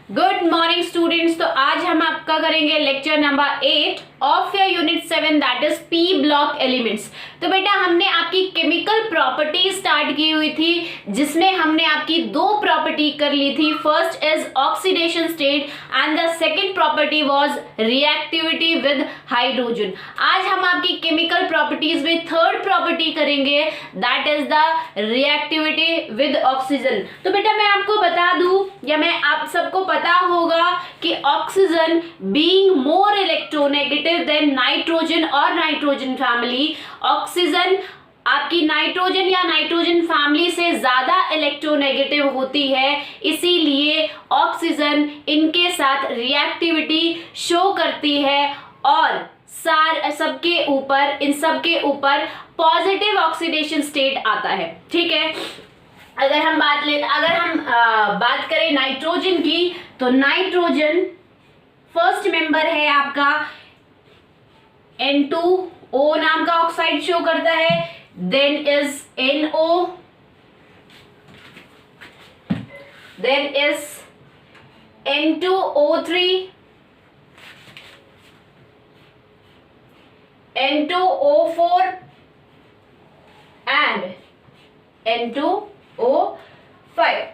Good morning students. तो आज हम आपका करेंगे lecture number 8 of your unit 7 that is P block elements. तो बेटा हमने आपकी केमिकल प्रॉपर्टी स्टार्ट की हुई थी जिसमें हमने आपकी दो प्रॉपर्टी कर ली थी। First is oxidation state and the second property was reactivity with hydrogen. आज हम आपकी केमिकल प्रॉपर्टीज में थर्ड प्रॉपर्टी करेंगे that is the reactivity with oxygen. तो बेटा मैं आपको बता दूं या मैं आप सबको पता होगा कि oxygen being more electronegative than nitrogen और नाइट्रोजन फैमिली, ऑक्सीजन आपकी नाइट्रोजन या नाइट्रोजन फैमिली से ज्यादा इलेक्ट्रोनेगेटिव होती है, इसीलिए ऑक्सीजन इनके साथ रिएक्टिविटी शो करती है और इन सबके ऊपर पॉजिटिव ऑक्सीडेशन स्टेट आता है। ठीक है, अगर हम बात करें नाइट्रोजन की, तो नाइट्रोजन फर्स्ट मेंबर है आपका N2O नाम का ऑक्साइड शो करता है, then is NO, then is N2O3, N2O4 and N2O5।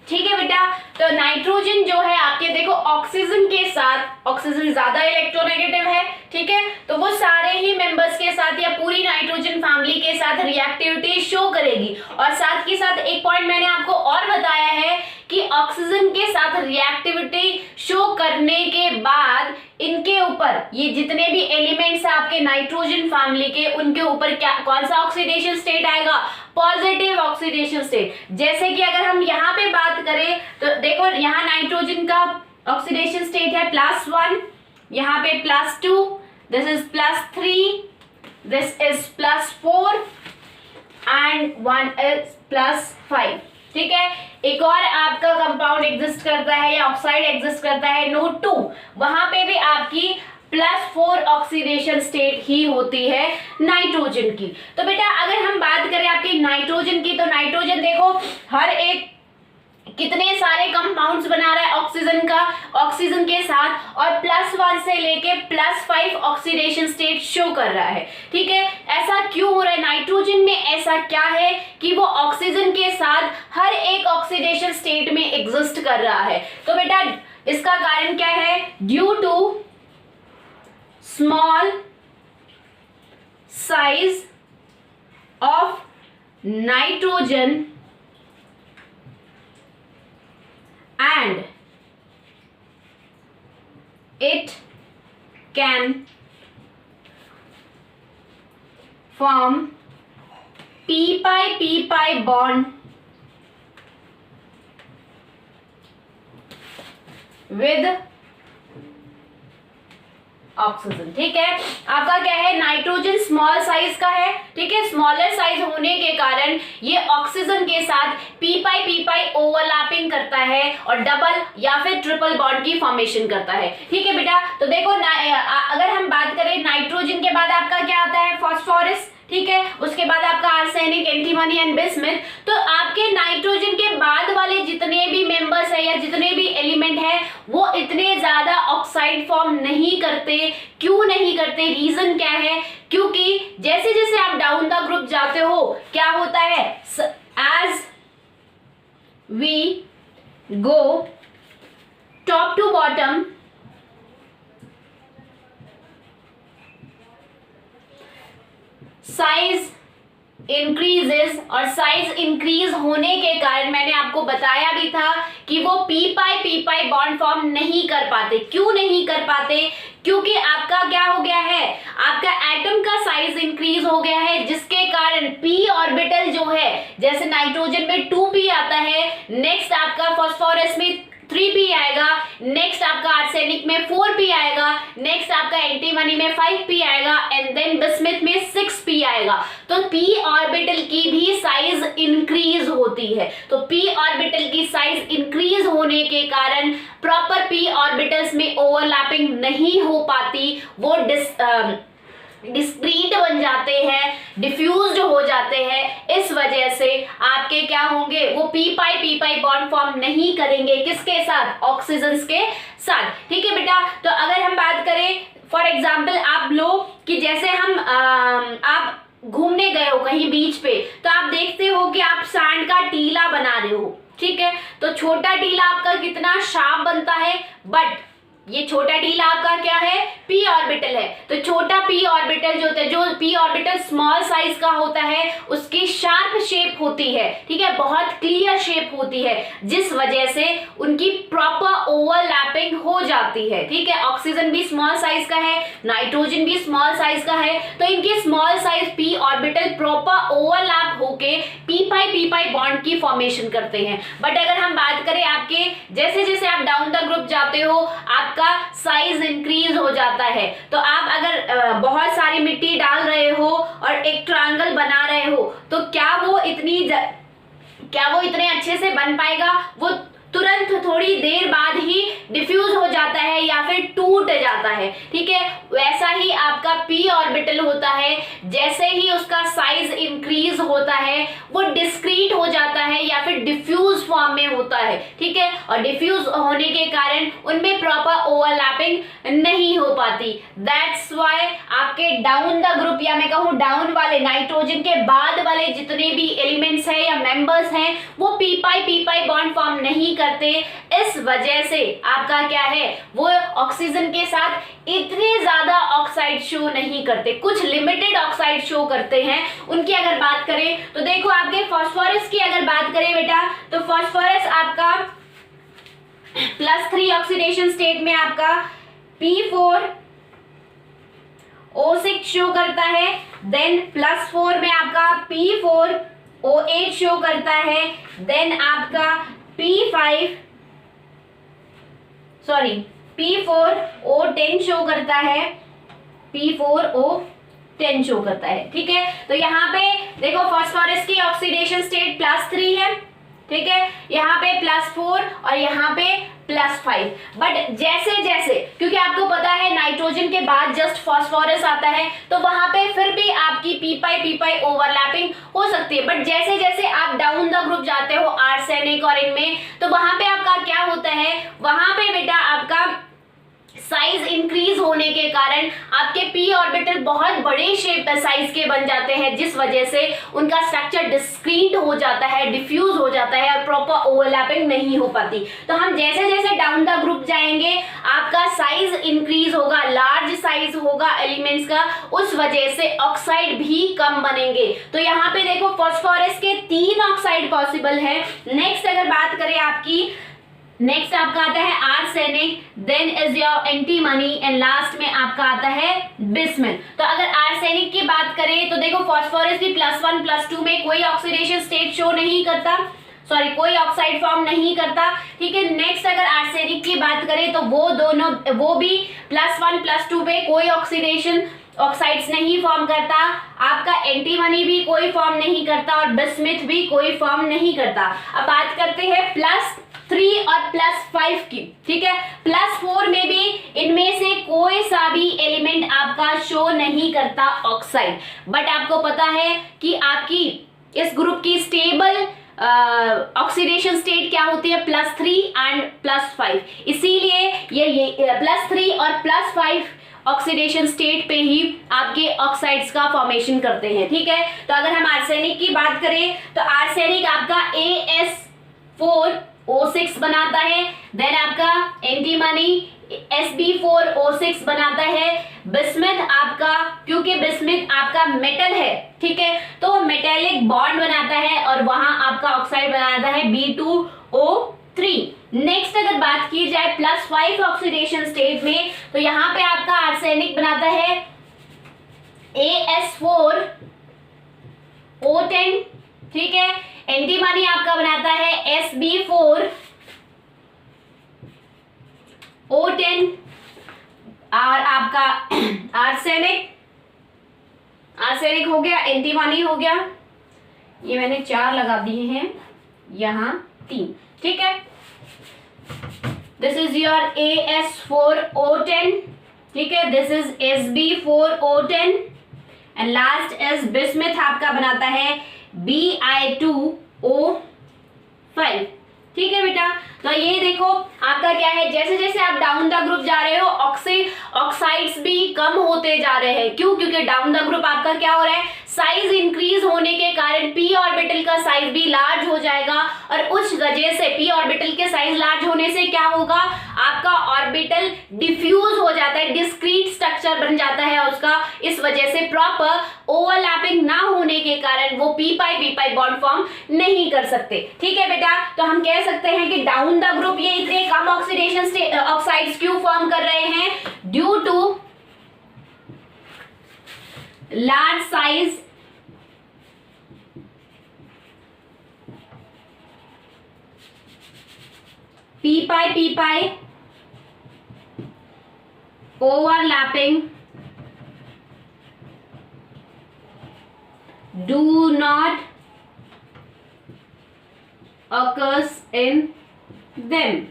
ठीक है बेटा, तो नाइट्रोजन जो है आपके देखो ऑक्सीजन के साथ, ऑक्सीजन ज्यादा इलेक्ट्रोनेगेटिव है, ठीक है, तो वो सारे ही मेंबर्स के साथ या पूरी नाइट्रोजन फैमिली के साथ रिएक्टिविटी शो करेगी। और साथ के साथ एक पॉइंट मैंने आपको और बताया है कि ऑक्सीजन के साथ रिएक्टिविटी शो करने के बाद इनके ऊपर ये जितने भी एलिमेंट्स हैं आपके नाइट्रोजन फैमिली के, उनके ऊपर क्या कौन सा ऑक्सीडेशन स्टेट आएगा? Positive oxidation state. जैसे कि अगर हम यहाँ पे बात करें तो देखो यहाँ नाइट्रोजन का ऑक्सीडेशन स्टेट है +1, यहाँ पे +2, this is +3, this is +4 and 1 is +5। ठीक है, एक और आपका कंपाउंड एग्जिस्ट करता है या ऑक्साइड एग्जिस्ट करता है नोट 2, वहां पे भी आपकी +4 ऑक्सीडेशन स्टेट ही होती है नाइट्रोजन की। तो बेटा अगर हम बात करें आपकी नाइट्रोजन की, तो नाइट्रोजन देखो हर एक कितने सारे कंपाउंड्स बना रहा है ऑक्सीजन के साथ, और +1 से लेके +5 ऑक्सीडेशन स्टेट शो कर रहा है। ठीक है, ऐसा क्यों हो रहा है? नाइट्रोजन में ऐसा क्या है कि वो ऑक्सीजन के साथ हर एक ऑक्सीडेशन स्टेट में एग्जिस्ट कर रहा है? तो बेटा इसका कारण क्या है? Due to small size of nitrogen and it can form p-pi bond with oxygen. ठीक है, आपका क्या है? नाइट्रोजन स्मॉल साइज का है, ठीक है, स्मॉलर साइज होने के कारण ये ऑक्सीजन के साथ p-pi ओवरलैपिंग करता है और डबल या फिर ट्रिपल बॉन्ड की फॉर्मेशन करता है। ठीक है बेटा, तो देखो अगर हम बात करें नाइट्रोजन के बाद आपका क्या आता है? फास्फोरस, ठीक है, उसके बाद आपका आर्सेनिक, एंटीमनी एंड बिस्मथ। तो आपके नाइट्रोजन के बाद वाले जितने भी मेंबर्स है या जितने भी एलिमेंट है वो इतने ज्यादा ऑक्साइड फॉर्म नहीं करते। क्यों नहीं करते? रीजन क्या है? क्योंकि जैसे जैसे आप डाउन द ग्रुप जाते हो क्या होता है? As we go top to bottom, size increases, और साइज इंक्रीज होने के कारण मैंने आपको बताया भी था कि वो p-pi बॉन्ड फॉर्म नहीं कर पाते। क्यों नहीं कर पाते? क्योंकि आपका क्या हो गया है? आपका एटम का साइज इंक्रीज हो गया है, जिसके कारण p ऑर्बिटल जो है, जैसे नाइट्रोजन में 2p आता है, नेक्स्ट आपका फास्फोरस में 3p आएगा, नेक्स्ट आपका आर्सेनिक में 4p आएगा, नेक्स्ट आपका एंटीमनी में 5p आएगा एंड देन बिस्मथ में 6p आएगा। तो p ऑर्बिटल की भी साइज इंक्रीज होती है। तो p ऑर्बिटल की साइज इंक्रीज होने के कारण प्रॉपर p ऑर्बिटल्स में ओवरलैपिंग नहीं हो पाती, वो डिस्क्रीट बन जाते हैं, डिफ्यूज्ड हो जाते हैं। इस वजह से आपके क्या होंगे, वो पी पाई बॉन्ड फॉर्म नहीं करेंगे, किसके साथ, ऑक्सीजन के साथ। ठीक है बेटा, तो अगर हम बात करें फॉर एग्जाम्पल आप लोग कि जैसे हम आप घूमने गए हो कहीं बीच पे, तो आप देखते हो कि आप सैंड का टीला बना रहे हो, ठीक है, तो छोटा टीला आपका कितना शार्प बनता है, बट ये छोटा टीला आपका क्या है, पी ऑर्बिटल है। तो छोटा पी ऑर्बिटल जो होता है, जो पी ऑर्बिटल स्मॉल साइज का होता है, उसकी शार्प शेप होती है, ठीक है, बहुत क्लियर शेप होती है, जिस वजह से उनकी प्रॉपर ओवरलैपिंग हो जाती है। ठीक है, ऑक्सीजन भी स्मॉल साइज का है, नाइट्रोजन भी स्मॉल साइज का है, तो इनकी small size P orbital proper overlap होके पी पाई बॉन्ड की फॉर्मेशन करते हैं। बट अगर हम बात करें आपके, जैसे जैसे आप डाउन द ग्रुप जाते हो, आप का साइज इंक्रीज हो जाता है। तो आप अगर बहुत सारी मिट्टी डाल रहे हो और एक ट्रायंगल बना रहे हो, तो क्या वो इतने अच्छे से बन पाएगा, वो तुरंत थोड़ी देर बाद ही डिफ्यूज हो जाता है या फिर टूट जाता है। ठीक है, वैसा ही आपका पी ऑर्बिटल होता है, जैसे ही उसका साइज इंक्रीज होता है वो डिस्क्रीट हो जाता है या फिर डिफ्यूज फॉर्म में होता है। ठीक है, और डिफ्यूज होने के कारण उनमें प्रॉपर ओवरलैपिंग नहीं हो पाती। दैट्स व्हाई आपके डाउन द ग्रुप, या मैं कहूँ डाउन वाले नाइट्रोजन के बाद वाले जितने भी एलिमेंट्स हैं या मेंबर्स हैं, वो पी पाई बॉन्ड फॉर्म नहीं करते। इस वजह से आपका क्या है, वो ऑक्सीजन के साथ इतने ज्यादा ऑक्साइड शो नहीं करते, कुछ लिमिटेड ऑक्साइड शो करते हैं। उनकी अगर बात करें तो देखो, आपके फास्फोरस की अगर बात करें बेटा, तो फास्फोरस आपका +3 ऑक्सीडेशन स्टेट में आपका P4O6 शो करता है, देन +4 में आपका P4O8 शो करता है, देन आपका P4O10 शो करता है, P4O10 शो करता है। ठीक है, तो यहाँ पे देखो फास्फोरस की ऑक्सीडेशन स्टेट +3 है, ठीक है, यहाँ पे +4 और यहाँ पे +5। बट जैसे जैसे, क्योंकि आपको पता है नाइट्रोजन के बाद जस्ट फास्फोरस आता है, तो वहां पे फिर भी आपकी पी पाई ओवरलैपिंग हो सकती है। बट जैसे जैसे आप डाउन द ग्रुप जाते हो आर्सेनिक और इनमें, तो वहां पे आपका क्या होता है, वहां पे बेटा आपका साइज इंक्रीज होने के कारण आपके पी ऑर्बिटल बहुत बड़े शेप साइज के बन जाते हैं, जिस वजह से उनका स्ट्रक्चर डिस्क्रीट हो जाता है, डिफ्यूज हो जाता है और प्रॉपर ओवरलैपिंग नहीं हो पाती। तो हम जैसे जैसे डाउन द ग्रुप जाएंगे, आपका साइज इंक्रीज होगा, लार्ज साइज होगा एलिमेंट्स का, उस वजह से ऑक्साइड भी कम बनेंगे। तो यहाँ पे देखो फास्फोरस के 3 ऑक्साइड पॉसिबल है। नेक्स्ट अगर बात करें आपकी, नेक्स्ट आपका आता है arsenic, then is your antimony, and last में आपका आता है बिस्मथ। तो अगर आर्सेनिक की बात करें तो देखो फास्फोरस भी +1 +2 में कोई ऑक्सीडेशन स्टेट शो नहीं करता, सॉरी कोई ऑक्साइड फॉर्म नहीं करता। ठीक है, नेक्स्ट अगर आर्सेनिक की बात करें तो वो भी +1 +2 पे कोई ऑक्साइड्स नहीं फॉर्म करता, आपका एंटीमनी भी कोई फॉर्म नहीं करता और बिस्मथ भी कोई फॉर्म नहीं करता। अब बात करते हैं +3 और +5 की। ठीक है, +4 में भी इनमें से कोई सा भी एलिमेंट आपका शो नहीं करता ऑक्साइड। बट आपको पता है कि आपकी इस ग्रुप की स्टेबल ऑक्सीडेशन स्टेट क्या होती है, +3 एंड +5। इसीलिए ये +3 और +5 ऑक्सीडेशन स्टेट पे ही आपके ऑक्साइड्स का फॉर्मेशन करते हैं। ठीक है, तो अगर हम आर्सेनिक की बात करें तो आर्सेनिक आपका AS4O6 बनाता है, देन आपका एंटीमनी SB4O6 बनाता है, बिस्मथ आपका, क्योंकि बिस्मथ आपका मेटल है, ठीक है, तो मेटेलिक बॉन्ड बनाता है और वहां आपका ऑक्साइड बनाता है B2O3। नेक्स्ट अगर बात की जाए +5 ऑक्सीडेशन स्टेट में, तो यहाँ पे आपका आर्सेनिक बनाता है AS4O10, ठीक है, एंटीमनी आपका बनाता है SB4O10 और आपका आर्सेनिक हो गया, एंटीमनी हो गया, ये मैंने 4 लगा दिए हैं, यहाँ 3। ठीक है, दिस इज योर AS4O10, ठीक है, this is Sb4O10 and last is bismuth आपका बनाता है Bi2O5। ठीक है बेटा, तो ये देखो आपका क्या है, जैसे जैसे आप डाउन द ग्रुप जा रहे हो ऑक्साइड्स भी कम होते जा रहे हैं। क्यों? क्योंकि डाउन द ग्रुप आपका क्या हो रहा है, साइज इंक्रीज होने के कारण पी ऑर्बिटल का साइज भी लार्ज हो जाएगा और उस वजह से पी ऑर्बिटल के साइज लार्ज होने से क्या होगा, आपका ऑर्बिटल डिफ्यूज हो जाता है, डिस्क्रीट स्ट्रक्चर बन जाता है उसका। इस वजह से प्रॉपर ओवरलैपिंग ना होने के कारण वो पी पाई बॉन्ड फॉर्म नहीं कर सकते। ठीक है बेटा, तो हम कह सकते हैं कि डाउन द ग्रुप ये इतने कम ऑक्सीडेशन ऑक्साइड्स क्यों फॉर्म कर रहे हैं, due to large size P pi overlapping do not occurs in them।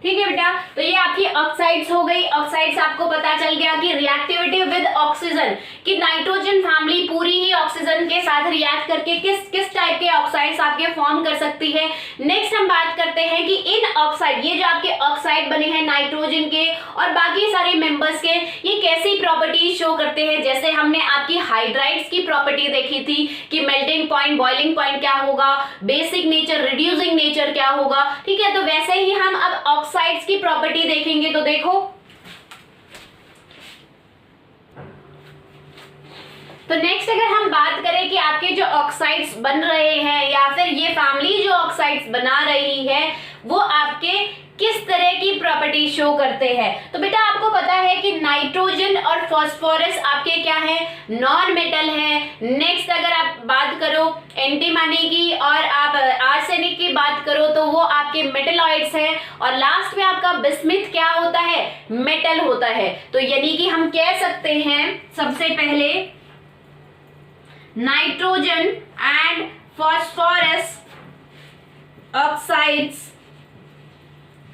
ठीक है बेटा, तो ये आपकी ऑक्साइड्स हो गई। ऑक्साइड्स आपको पता चल गया कि रिएक्टिविटी विद ऑक्सीजन, कि नाइट्रोजन फैमिली पूरी ही ऑक्सीजन के साथ रिएक्ट करके किस किस टाइप के ऑक्साइड्स आपके फॉर्म कर सकती है। नेक्स्ट हम बात करते हैं कि इन ऑक्साइड, ये जो आपके ऑक्साइड बने हैं नाइट्रोजन के और बाकी सारे मेंबर्स के, ये कैसी प्रॉपर्टीज शो करते हैं। जैसे हमने आपकी हाइड्राइड्स की प्रॉपर्टी देखी थी कि मेल्टिंग पॉइंट, बॉइलिंग पॉइंट क्या होगा, बेसिक नेचर, रिड्यूसिंग नेचर क्या होगा। ठीक है, तो वैसे ही हम अब ऑक्साइड्स की प्रॉपर्टी देखेंगे। तो देखो, तो नेक्स्ट अगर हम बात करें कि आपके जो ऑक्साइड्स बन रहे हैं या फिर ये फैमिली जो ऑक्साइड्स बना रही है वो आपके किस तरह की प्रॉपर्टी शो करते हैं। तो बेटा आपको पता है कि नाइट्रोजन और फास्फोरस आपके क्या है, नॉन मेटल है। नेक्स्ट अगर आप बात करो एंटीमनी की और आप आर्सेनिक की बात करो तो वो आपके मेटलॉइड्स हैं। और लास्ट में आपका बिस्मिथ क्या होता है, मेटल होता है। तो यानी कि हम कह सकते हैं सबसे पहले nitrogen and phosphorus oxides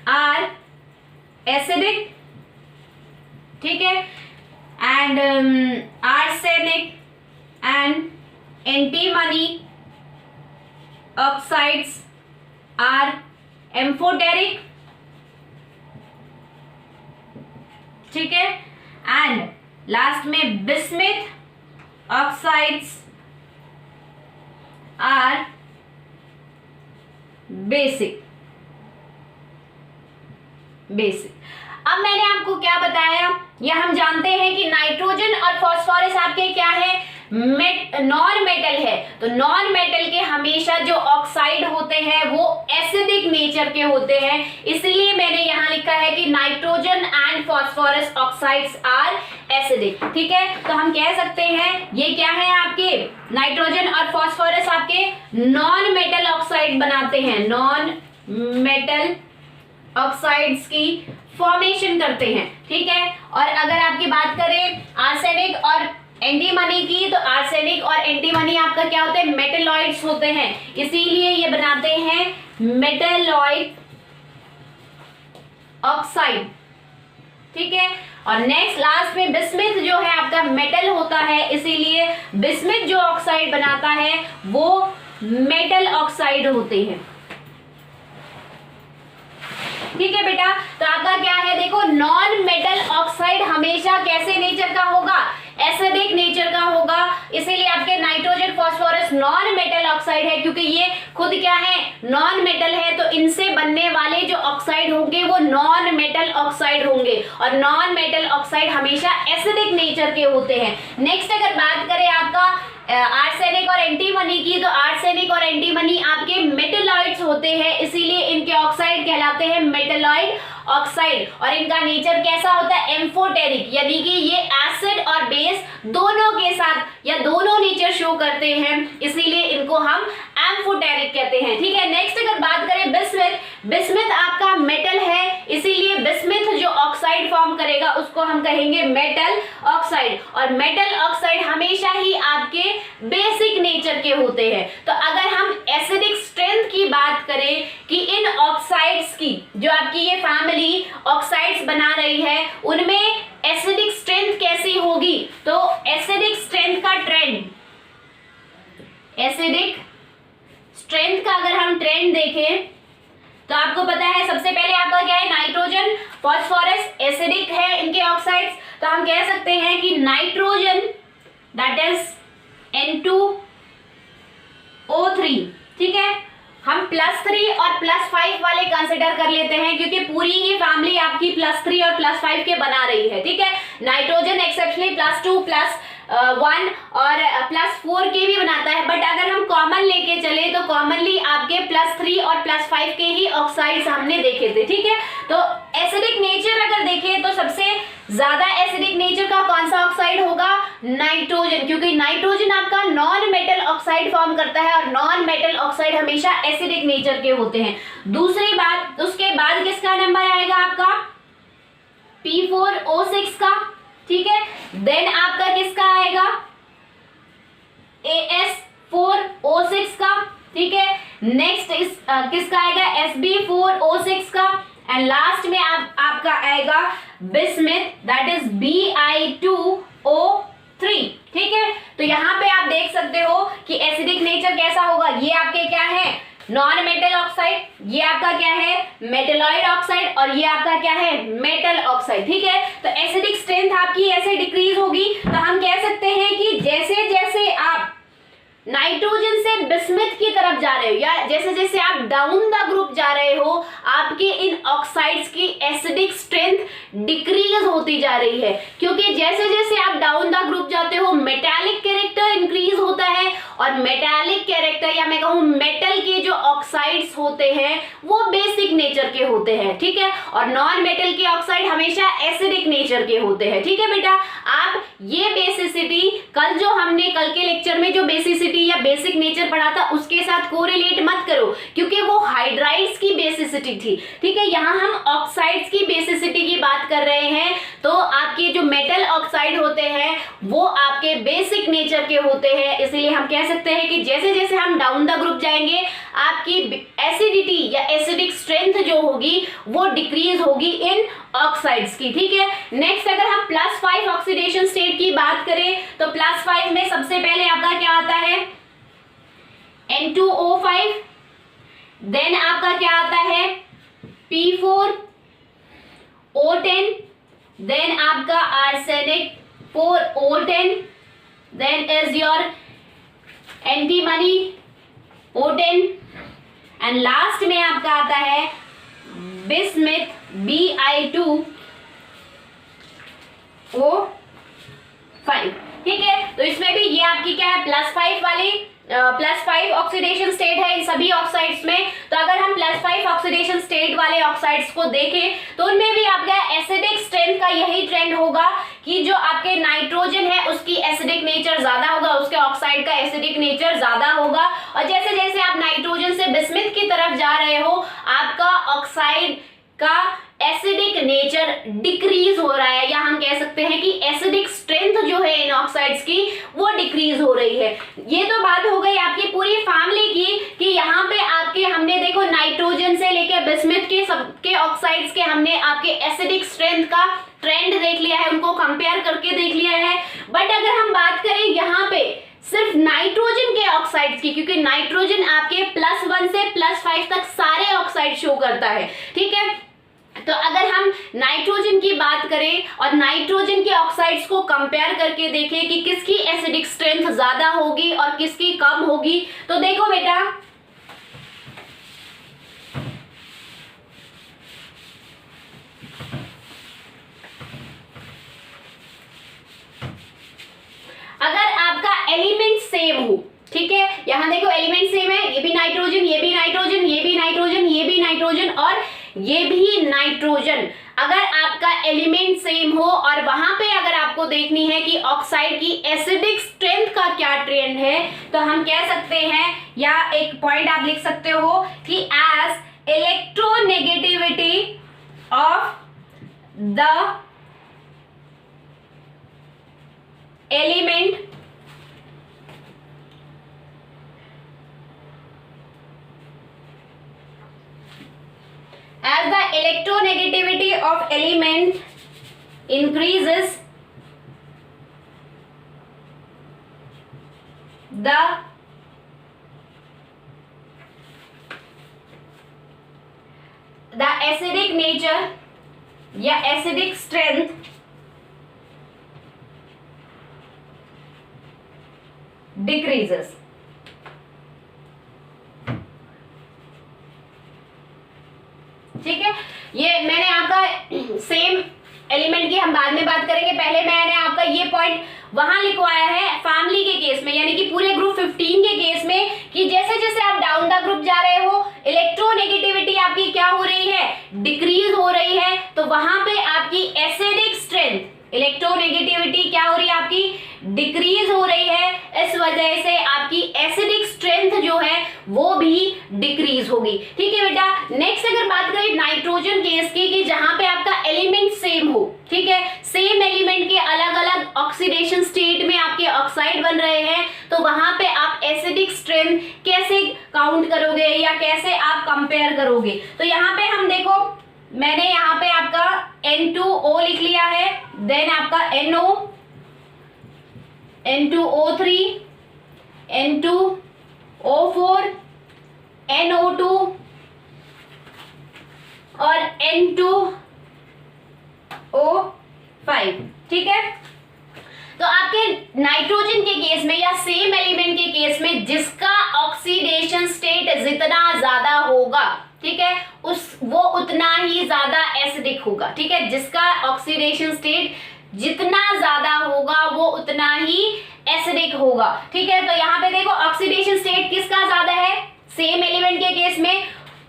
are acidic, ठीक है, and arsenic and antimony oxides are amphoteric, ठीक है, एंड लास्ट में बिस्मिथ ऑक्साइड्स आर बेसिक। अब मैंने आपको क्या बताया, या हम जानते हैं कि नाइट्रोजन और फास्फोरस आपके क्या है, नॉन मेटल है। तो नॉन मेटल के हमेशा जो ऑक्साइड होते हैं वो एसिडिक नेचर के होते हैं, इसलिए मैंने यहां लिखा है कि nitrogen and phosphorus oxides are acidic. ठीक है, तो हम कह सकते हैं ये क्या है, आपके नाइट्रोजन और फास्फोरस आपके नॉन मेटल ऑक्साइड बनाते हैं, नॉन मेटल ऑक्साइड्स की फॉर्मेशन करते हैं। ठीक है, और अगर आपकी बात करें आर्सेनिक और एंटीमनी की, तो आर्सेनिक और एंटीमनी आपका क्या होते हैं, मेटलॉइड्स होते हैं, इसीलिए ये बनाते हैं मेटलॉइड ऑक्साइड। ठीक है, और नेक्स्ट लास्ट में बिस्मिथ जो है आपका मेटल होता है, इसीलिए बिस्मिथ जो ऑक्साइड बनाता है वो मेटल ऑक्साइड होते हैं। ठीक है बेटा, तो आपका क्या है, देखो नॉन मेटल ऑक्साइड हमेशा कैसे नेचर का होगा, एसिडिक नेचर का होगा, इसीलिए आपके nitrogen phosphorus non metal oxide है, क्योंकि ये खुद क्या है, नॉन मेटल है, तो इनसे बनने वाले जो ऑक्साइड होंगे वो नॉन मेटल ऑक्साइड होंगे, और नॉन मेटल ऑक्साइड हमेशा एसिडिक नेचर के होते हैं। नेक्स्ट अगर बात करें आपका आर्सेनिक और एंटीमनी की, तो आर्सेनिक और एंटीमनी आपके मेटलॉइड्स होते हैं, इसीलिए इनके ऑक्साइड कहलाते हैं मेटलॉइड ऑक्साइड, और इनका नेचर कैसा होता है, एम्फोटेरिक, यानी कि ये एसिड और बेस दोनों के साथ या दोनों नेचर शो करते हैं, इसीलिए इनको हम एम्फोटेरिक कहते हैं। ठीक है, नेक्स्ट अगर बात करें बिस्मिथ, बिस्मिथ आपका मेटल है, इसीलिए बिस्मिथ जो ऑक्साइड फॉर्म करेगा उसको हम कहेंगे मेटल ऑक्साइड, और मेटल ऑक्साइड हमेशा ही आपके बेसिक नेचर के होते हैं। तो अगर हम एसिडिक स्ट्रेंथ की बात करें कि इन ऑक्साइड्स की जो आपकी ये फैमिली ऑक्साइड्स बना रही है उनमें एसिडिक स्ट्रेंथ कैसी होगी, तो एसिडिक स्ट्रेंथ का ट्रेंड, एसिडिक स्ट्रेंथ का अगर हम ट्रेंड देखें तो आपको पता है सबसे पहले आपका क्या है, नाइट्रोजन, फास्फोरस एसिडिक है इनके ऑक्साइड्स, तो हम कह सकते हैं कि नाइट्रोजन दैट इज N2O3, ठीक है। हम +3 और +5 वाले कंसिडर कर लेते हैं क्योंकि पूरी ही फैमिली आपकी +3 और +5 के बना रही है, ठीक है। नाइट्रोजन एक्सेप्शनली +2 +1 और +4 के भी बनाता है, बट अगर हम कॉमन लेके चले तो कॉमनली आपके +3 और +5 के ही ऑक्साइड्स हमने देखे थे, ठीक है। तो एसिडिक नेचर अगर देखें तो सबसे ज्यादा एसिडिक नेचर का कौन सा ऑक्साइड होगा, नाइट्रोजन, क्योंकि नाइट्रोजन आपका नॉन मेटल ऑक्साइड फॉर्म करता है और नॉन मेटल ऑक्साइड हमेशा एसिडिक नेचर के होते हैं। दूसरी बात, उसके बाद किसका नंबर आएगा आपका, P4O6 का, ठीक है। देन आपका किसका आएगा, AS4O6 का, ठीक है। नेक्स्ट किसका आएगा, Sb4O6 का, एंड लास्ट में आपका आएगा बिस्मिथ दैट इज Bi2O3, ठीक है। तो यहाँ पे आप देख सकते हो कि एसिडिक नेचर कैसा होगा, ये आपके क्या है, नॉन मेटल ऑक्साइड, ये आपका क्या है, मेटेलॉइड ऑक्साइड, और ये आपका क्या है, मेटल ऑक्साइड, ठीक है। तो एसिडिक स्ट्रेंथ आपकी ऐसे डिक्रीज होगी, तो हम कह सकते हैं कि जैसे जैसे आप नाइट्रोजन से बिस्मिथ की तरफ जा रहे हो या जैसे जैसे आप डाउन द ग्रुप जा रहे हो, आपके इन ऑक्साइड्स की एसिडिक स्ट्रेंथ डिक्रीज होती जा रही है, क्योंकि जैसे जैसे आप डाउन द ग्रुप जाते हो मेटालिक कैरेक्टर इंक्रीज होता है, और मेटालिक कैरेक्टर या मैं कहूँ मेटल के जो ऑक्साइड्स होते हैं वो बेसिक नेचर के होते हैं, ठीक है, और नॉन मेटल के ऑक्साइड हमेशा एसिडिक नेचर के होते हैं, ठीक है बेटा। आप ये बेसिसिटी कल जो हमने कल के लेक्चर में जो बेसिसिटी या बेसिक नेचर पढ़ा था उसके साथ कोरिलेट मत करो, क्योंकि वो हाइड्राइड्स की बेसिसिटी थी, ठीक है। यहाँ हम ऑक्साइड्स की बेसिसिटी की बात कर रहे हैं, तो आपके जो मेटल ऑक्साइड होते हैं वो आपके बेसिक नेचर के होते हैं, इसलिए हम कह सकते हैं कि जैसे जैसे हम डाउन द ग्रुप जाएंगे आपकी एसिडिटी या एसिडिक स्ट्रेंथ जो होगी वो डिक्रीज होगी इन ऑक्साइड्स की, ठीक है। नेक्स्ट अगर हम +5 ऑक्सीडेशन स्टेट की बात करें तो +5 में सबसे पहले आपका क्या आता है, N2O5, देन आपका क्या आता है P4O10, देन आपका arsenic 4O10, then is your antimony O10, and last में आपका आता है बिस्मिथ Bi2O5, ठीक है। तो इसमें भी ये आपकी क्या है, +5 वाली +5 ऑक्सीडेशन स्टेट है इन सभी ऑक्साइड्स में। तो अगर हम +5 ऑक्सीडेशन स्टेट वाले ऑक्साइड्स को देखें तो उनमें भी आपका एसिडिक स्ट्रेंथ का यही ट्रेंड होगा कि जो आपके नाइट्रोजन है उसकी एसिडिक नेचर ज्यादा होगा, उसके ऑक्साइड का एसिडिक नेचर ज्यादा होगा, और जैसे जैसे आप नाइट्रोजन से बिस्मिथ की तरफ जा रहे हो आपका ऑक्साइड का एसिडिक नेचर डिक्रीज हो रहा है, या हम कह सकते हैं कि एसिडिक स्ट्रेंथ जो है इन ऑक्साइड्स की वो डिक्रीज हो रही है। ये तो बात हो गई आपकी पूरी फैमिली की कि यहाँ पे आपके हमने देखो नाइट्रोजन से लेकर बिस्मिथ के सबके ऑक्साइड्स के हमने आपके एसिडिक स्ट्रेंथ का ट्रेंड देख लिया है, उनको कंपेयर करके देख लिया है। बट अगर हम बात करें यहाँ पे सिर्फ नाइट्रोजन के ऑक्साइड्स की, क्योंकि नाइट्रोजन आपके +1 से +5 तक सारे ऑक्साइड शो करता है, ठीक है। तो अगर हम नाइट्रोजन की बात करें और नाइट्रोजन के ऑक्साइड्स को कंपेयर करके देखें कि किसकी एसिडिक स्ट्रेंथ ज्यादा होगी और किसकी कम होगी, तो देखो बेटा अगर आपका एलिमेंट सेम हो, ठीक है, यहां देखो एलिमेंट सेम है, ये भी नाइट्रोजन, ये भी नाइट्रोजन, ये भी नाइट्रोजन, ये भी नाइट्रोजन और ये भी नाइट्रोजन, अगर आपका एलिमेंट सेम हो और वहां पे अगर आपको देखनी है कि ऑक्साइड की एसिडिक स्ट्रेंथ का क्या ट्रेंड है, तो हम कह सकते हैं या एक पॉइंट आप लिख सकते हो कि as electronegativity of the element as the electronegativity of element increases the acidic nature या acidic strength decreases. ठीक है, ये मैंने आपका सेम एलिमेंट की हम बाद में बात करेंगे, पहले मैंने आपका ये पॉइंट वहां लिखवाया है फैमिली के केस में, यानी कि पूरे ग्रुप 15 के केस में, कि जैसे जैसे आप डाउन द ग्रुप जा रहे हो इलेक्ट्रोनेगेटिविटी आपकी क्या हो रही है, डिक्रीज हो रही है, तो वहां पे आपकी एसिडिक स्ट्रेंथ, इलेक्ट्रोनेगेटिविटी क्या हो रही है आपकी, डिक्रीज हो रही है, इस वजह से आपकी एसिडिक स्ट्रेंथ जो है वो भी डिक्रीज होगी। ठीक है बेटा, नेक्स्ट अगर बात करें नाइट्रोजन केस की, कि जहां पे आपका एलिमेंट सेम हो, ठीक है, सेम एलिमेंट के अलग अलग ऑक्सीडेशन स्टेट में आपके ऑक्साइड बन रहे हैं, तो वहां पे आप एसिडिक स्ट्रेंथ कैसे काउंट करोगे या कैसे आप कंपेयर करोगे। तो यहाँ पे हम देखो, मैंने यहाँ पे आपका N2O लिख लिया है, देन आपका NO, N2O3, N2O4, NO2 और N2O5। ठीक है, तो आपके नाइट्रोजन के केस में या सेम एलिमेंट के केस में जिसका ऑक्सीडेशन स्टेट जितना ज्यादा होगा, ठीक है, वो उतना ही ज्यादा एसिडिक होगा। ठीक है, जिसका ऑक्सीडेशन स्टेट जितना ज्यादा होगा वो उतना ही एसिडिक होगा। ठीक है, तो यहाँ पे देखो ऑक्सीडेशन स्टेट किसका ज्यादा है, सेम एलिमेंट के केस में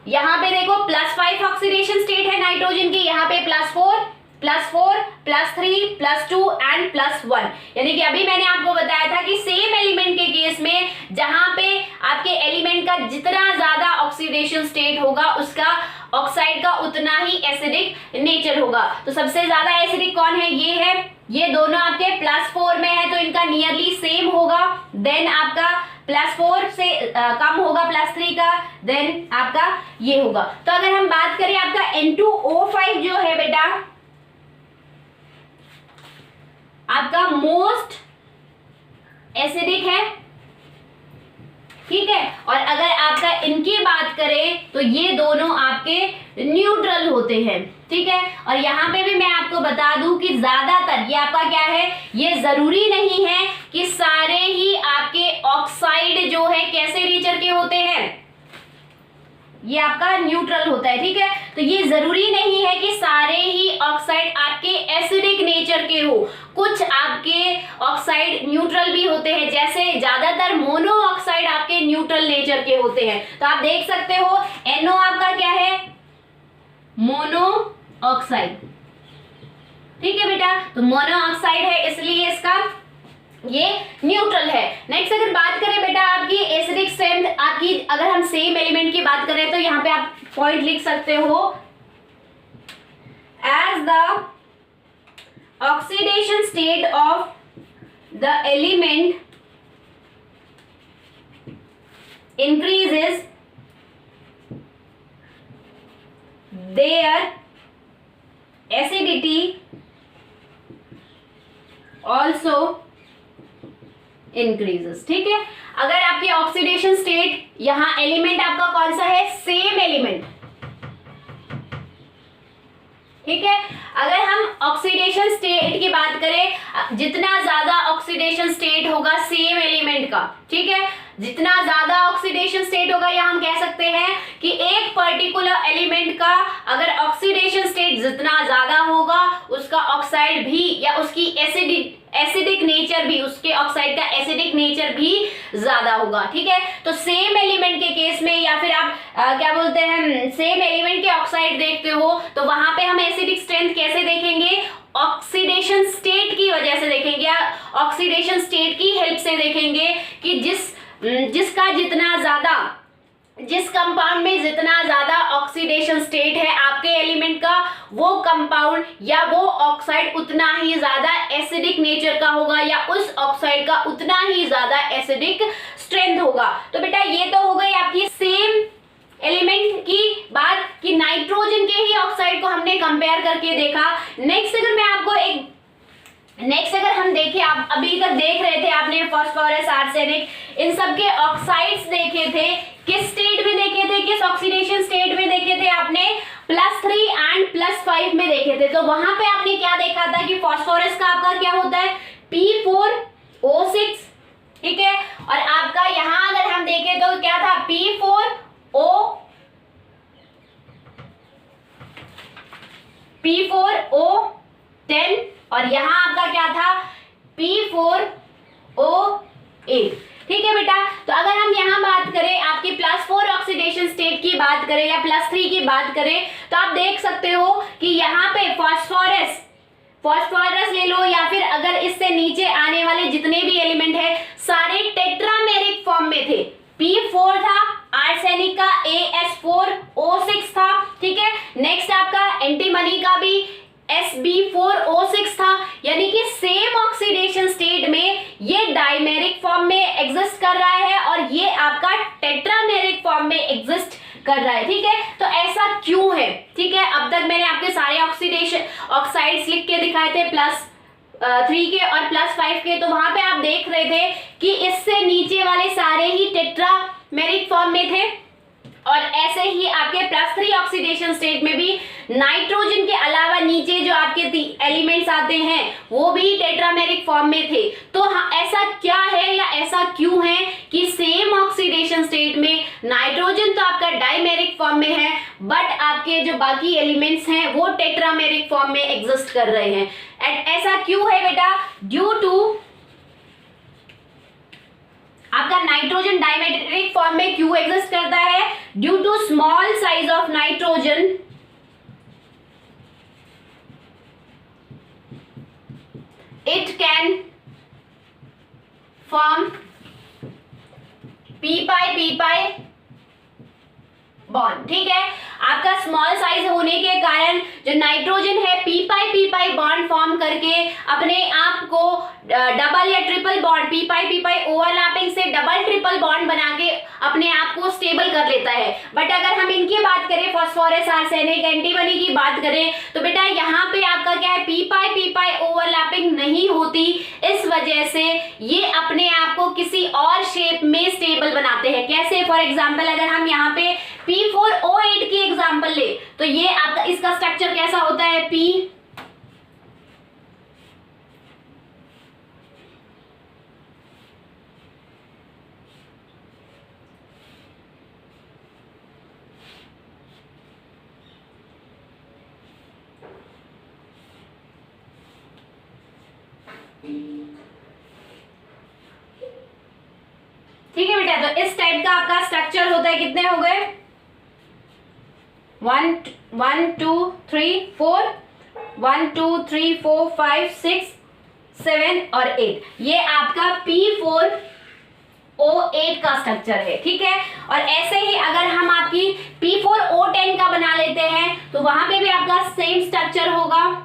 यहाँ पे देखो +5 ऑक्सीडेशन स्टेट है नाइट्रोजन की, यहाँ पे +4, +4, +3, +2 एंड +1, यानी कि अभी मैंने आपको बताया था कि सेम एलिमेंट के केस में जहां पे आपके एलिमेंट का जितना ज्यादा ऑक्सीडेशन स्टेट होगा उसका ऑक्साइड का उतना ही एसिडिक नेचर होगा। तो सबसे ज्यादा एसिडिक कौन है, ये है, ये दोनों आपके +4 में है, तो इनका नियरली सेम होगा, देन आपका +4 से कम होगा +3 का, देन आपका ये होगा। तो अगर हम बात करें आपका N2O5 जो है बेटा आपका मोस्ट एसिडिक है। ठीक है, और अगर आपका इनकी बात करें तो ये दोनों आपके न्यूट्रल होते हैं। ठीक है, और यहाँ पे भी मैं आपको बता दूं कि ज्यादातर ये आपका क्या है, ये जरूरी नहीं है कि सारे ही आपके ऑक्साइड जो है कैसे नेचर के होते हैं, ये आपका न्यूट्रल होता है। ठीक है, तो ये जरूरी नहीं है कि सारे ही ऑक्साइड आपके एसिडिक नेचर के हो, कुछ आपके ऑक्साइड न्यूट्रल भी होते हैं, जैसे ज्यादातर मोनो ऑक्साइड आपके न्यूट्रल नेचर के होते हैं। तो आप देख सकते हो NO आपका क्या है, मोनो ऑक्साइड। ठीक है बेटा, तो मोनो ऑक्साइड है इसलिए इसका ये न्यूट्रल है। नेक्स्ट अगर बात करें बेटा आपकी एसिडिक स्ट्रेंथ, आपकी अगर हम सेम एलिमेंट की बात करें तो यहाँ पे आप पॉइंट लिख सकते हो, as the oxidation state of the element increases their acidity also increases. ठीक है, अगर आपकी ऑक्सीडेशन स्टेट, यहां एलिमेंट आपका कौन सा है, सेम एलिमेंट। ठीक है, अगर हम ऑक्सीडेशन स्टेट की बात करें, जितना ज्यादा ऑक्सीडेशन स्टेट होगा सेम एलिमेंट का, ठीक है, जितना ज्यादा ऑक्सीडेशन स्टेट होगा, या हम कह सकते हैं कि एक पर्टिकुलर एलिमेंट का अगर ऑक्सीडेशन स्टेट जितना ज्यादा होगा उसका ऑक्साइड भी या उसकी एसिडिक नेचर भी, उसके ऑक्साइड का एसिडिक नेचर भी ज्यादा होगा। ठीक है, तो सेम एलिमेंट के केस में, या फिर आप क्या बोलते हैं, सेम एलिमेंट के ऑक्साइड देखते हो तो वहां पे हम एसिडिक स्ट्रेंथ कैसे देखेंगे, ऑक्सीडेशन स्टेट की वजह से देखेंगे, या ऑक्सीडेशन स्टेट की हेल्प से देखेंगे कि जिसका जितना ज्यादा, जिस कंपाउंड में जितना ज्यादा ऑक्सीडेशन स्टेट है आपके एलिमेंट का, वो कंपाउंड या वो ऑक्साइड उतना ही ज्यादा एसिडिक नेचर का होगा, या उस ऑक्साइड का उतना ही ज्यादा एसिडिक स्ट्रेंथ होगा। तो बेटा ये तो हो गई आपकी सेम एलिमेंट की बात कि नाइट्रोजन के ही ऑक्साइड को हमने कंपेयर करके देखा। नेक्स्ट अगर हम देखें, आप अभी तक देख रहे थे आपने फास्फोरस, आर्सेनिक, इन सब के ऑक्साइड्स देखे थे, किस स्टेट में देखे थे, किस ऑक्सीडेशन स्टेट में देखे थे आपने, +3 एंड +5 में देखे थे। तो वहां पे आपने क्या देखा था कि फास्फोरस का आपका क्या होता है, P4O6, ठीक है, और आपका यहां अगर हम देखें तो क्या था, P4O10, और यहां आपका क्या था, P4O8, ठीक है बेटा। तो अगर हम यहाँ बात करें आपकी +4 ऑक्सीडेशन स्टेट की बात करें या +3 की बात करें, तो आप देख सकते हो कि यहाँ पे फास्फोरस ले लो, या फिर अगर इससे नीचे आने वाले जितने भी एलिमेंट है सारे टेट्रामेरिक फॉर्म में थे। P4 था, आर्सेनिक का AS4O6 था, ठीक है। नेक्स्ट आपका एंटीमनी का भी SB4O6 था, यानी कि सेम ऑक्सीडेशन स्टेट में ये डाइमेरिक फॉर्म में एग्जिस्ट कर रहा है और ये आपका टेट्रामेरिक फॉर्म में एग्जिस्ट कर रहा है, ठीक है। तो ऐसा क्यों है, ठीक है। अब तक मैंने आपके सारे ऑक्साइड्स लिख के दिखाए थे, +3 के और +5 के, तो वहां पे आप देख रहे थे कि इससे नीचे वाले सारे ही टेट्रामेरिक फॉर्म में थे, और ऐसे ही आपके +3 ऑक्सीडेशन स्टेट में भी नाइट्रोजन के अलावा नीचे जो आपके एलिमेंट्स आते हैं वो भी टेट्रामेरिक फॉर्म में थे। तो ऐसा क्या है या ऐसा क्यों है कि सेम ऑक्सीडेशन स्टेट में नाइट्रोजन तो आपका डाइमेरिक फॉर्म में है, बट आपके जो बाकी एलिमेंट्स हैं वो टेट्रामेरिक फॉर्म में एग्जिस्ट कर रहे हैं। एंड ऐसा क्यों है बेटा, ड्यू टू आपका नाइट्रोजन डाइमेरिक फॉर्म में क्यों एग्जिस्ट करता है, due to small size of nitrogen it can form p-pi bond, ठीक है। आपका स्मॉल साइज होने के कारण जो नाइट्रोजन है p-pi बॉन्ड फॉर्म करके अपने आप को डबल या ट्रिपल बॉन्ड, p-pi ओवरलैपिंग से डबल ट्रिपल बॉन्ड बना के अपने आप को स्टेबल कर लेता है। बट अगर हम इनकी बात करें, फास्फोरस, आर्सेनिक, एंटीमनी की बात करें, तो बेटा यहाँ पे आपका क्या है, p-pi ओवरलैपिंग नहीं होती, इस वजह से ये अपने आप को किसी और शेप में स्टेबल बनाते हैं। कैसे, फॉर एग्जाम्पल अगर हम यहाँ पे P4O8 की एग्जाम्पल ले, तो ये आपका इसका स्ट्रक्चर कैसा होता है, ठीक है बेटा। तो इस टाइप का आपका स्ट्रक्चर होता है। कितने हो गए, 1 2 3 4 1 2 3 4 5 6 7 और 8, ये आपका P4O8 का स्ट्रक्चर है, ठीक है। और ऐसे ही अगर हम आपकी P4O10 का बना लेते हैं तो वहां पे भी आपका सेम स्ट्रक्चर होगा।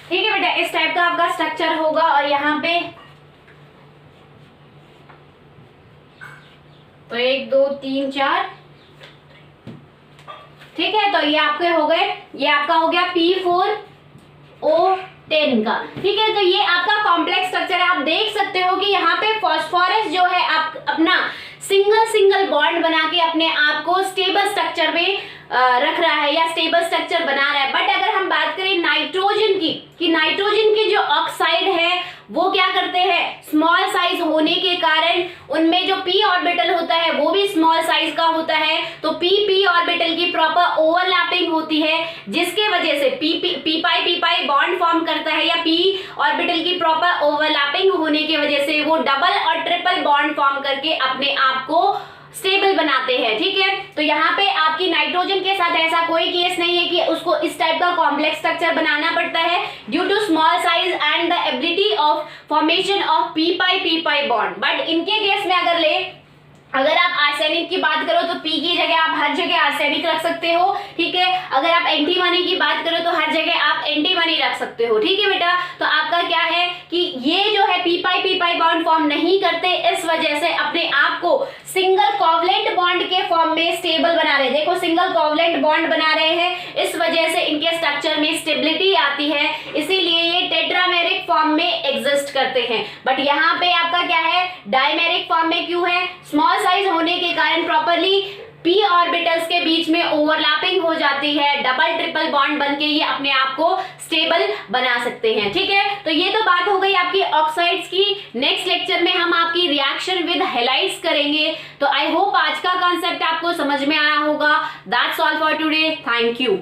ठीक है बेटा, इस टाइप का आपका स्ट्रक्चर होगा। और यहाँ पे तो 1 2 3 4, ठीक है। तो ये आपके हो गए, ये आपका हो गया P4O10 का, ठीक है। तो ये आपका कॉम्प्लेक्स स्ट्रक्चर है। आप देख सकते हो कि यहाँ पे फास्फोरस जो है आप अपना सिंगल बॉन्ड बना के अपने आप को स्टेबल स्ट्रक्चर में रख रहा है या स्टेबल स्ट्रक्चर बना रहा है। बट अगर हम बात करें नाइट्रोजन की, कि नाइट्रोजन के जो ऑक्साइड है वो क्या करते हैं, स्मॉल साइज होने के कारण उनमें जो p ऑर्बिटल होता है वो भी स्मॉल साइज का होता है। तो p ऑर्बिटल की प्रॉपर ओवरलैपिंग होती है, जिसके वजह से p-pi बॉन्ड फॉर्म करता है, या p ऑर्बिटल की प्रॉपर ओवरलैपिंग होने की वजह से वो डबल और ट्रिपल बॉन्ड फॉर्म करके अपने आप को स्टेबल बनाते हैं, ठीक है। तो यहाँ पे आपकी नाइट्रोजन के साथ ऐसा कोई केस नहीं है कि उसको इस टाइप का कॉम्प्लेक्स स्ट्रक्चर बनाना पड़ता है due to small size and the ability of formation of P pi bond. But इनके केस में अगर आप आर्सेनिक की बात करो तो पी की जगह आप हर जगह आर्सेनिक रख सकते हो, ठीक है। अगर आप एंटीमनी की बात करो तो हर जगह आप एंटीमनी रख सकते हो, ठीक है बेटा। तो आपका क्या है कि ये जो है पी पाई बॉन्ड फॉर्म नहीं करते, इस वजह से अपने आप को सिंगल कोवलेंट बॉन्ड के फॉर्म में स्टेबल बना रहे हैं। देखो सिंगल कोवलेंट बॉन्ड बना रहे हैं, इस वजह से इनके स्ट्रक्चर में स्टेबिलिटी आती है, इसीलिए ये टेट्रामेरिक फॉर्म में एग्जिस्ट करते हैं। बट यहाँ पे आपका क्या है, डायमेरिक फॉर्म में क्यों है, स्मॉल साइज होने के कारण प्रॉपर्ली पी ऑर्बिटल्स के बीच में ओवरलैपिंग हो जाती है, डबल ट्रिपल बॉन्ड बनके ये अपने आप को स्टेबल बना सकते हैं, ठीक है। तो ये तो बात हो गई आपकी ऑक्साइड्स की। नेक्स्ट लेक्चर में हम आपकी रिएक्शन विद हैलाइड्स करेंगे। तो आई होप आज का कॉन्सेप्ट आपको समझ में आया होगा। That's all for today, thank you.